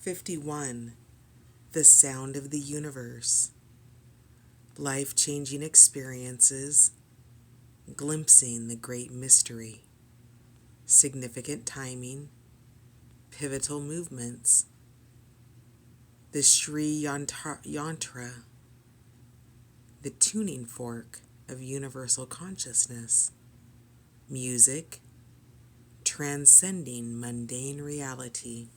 51. The Sound of the Universe. Life-changing experiences, glimpsing the great mystery, significant timing, pivotal movements. The Sri Yantra, the tuning fork of universal consciousness, music, transcending mundane reality.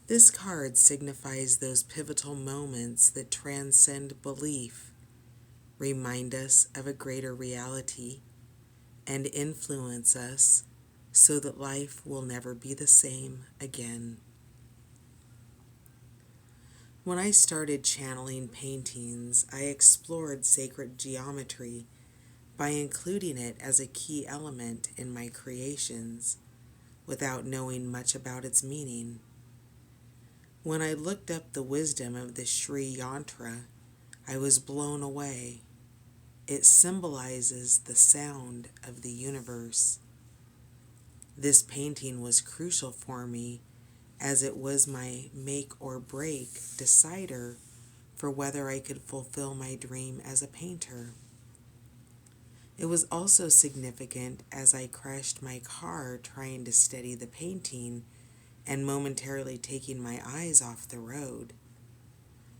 This card signifies those pivotal moments that transcend belief, remind us of a greater reality, and influence us so that life will never be the same again. When I started channeling paintings, I explored sacred geometry by including it as a key element in my creations, without knowing much about its meaning. When I looked up the wisdom of the Sri Yantra, I was blown away. It symbolizes the sound of the universe. This painting was crucial for me, as it was my make or break decider for whether I could fulfill my dream as a painter. It was also significant as I crashed my car trying to steady the painting and momentarily taking my eyes off the road.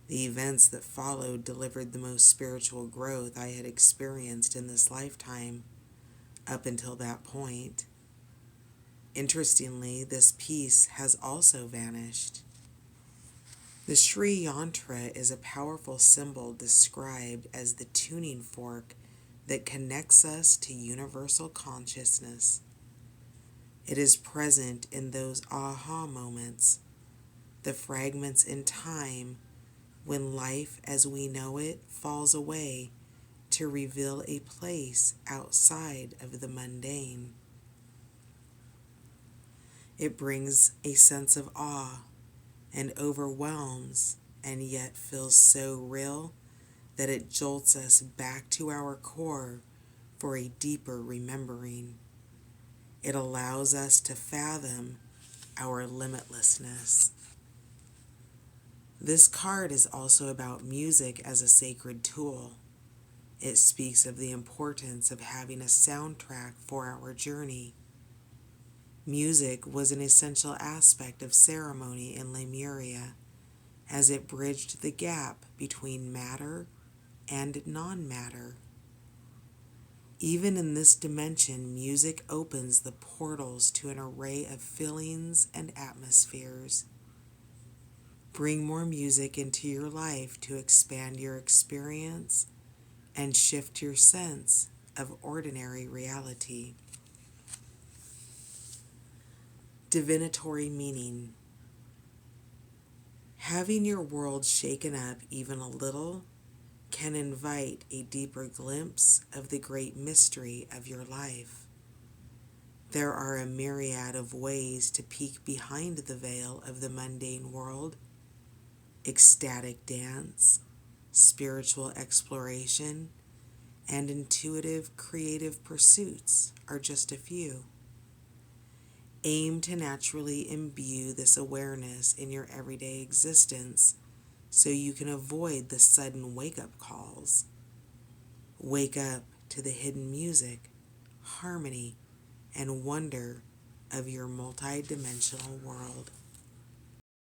The events that followed delivered the most spiritual growth I had experienced in this lifetime up until that point. Interestingly, this piece has also vanished. The Sri Yantra is a powerful symbol described as the tuning fork that connects us to universal consciousness. It is present in those aha moments, the fragments in time when life as we know it falls away to reveal a place outside of the mundane. It brings a sense of awe and overwhelms, and yet feels so real that it jolts us back to our core for a deeper remembering. It allows us to fathom our limitlessness. This card is also about music as a sacred tool. It speaks of the importance of having a soundtrack for our journey. Music was an essential aspect of ceremony in Lemuria, as it bridged the gap between matter and non-matter. Even in this dimension, music opens the portals to an array of feelings and atmospheres. Bring more music into your life to expand your experience and shift your sense of ordinary reality. Divinatory meaning. Having your world shaken up even a little can invite a deeper glimpse of the great mystery of your life. There are a myriad of ways to peek behind the veil of the mundane world. Ecstatic dance, spiritual exploration, and intuitive creative pursuits are just a few. Aim to naturally imbue this awareness in your everyday existence so you can avoid the sudden wake-up calls. Wake up to the hidden music, harmony, and wonder of your multi-dimensional world.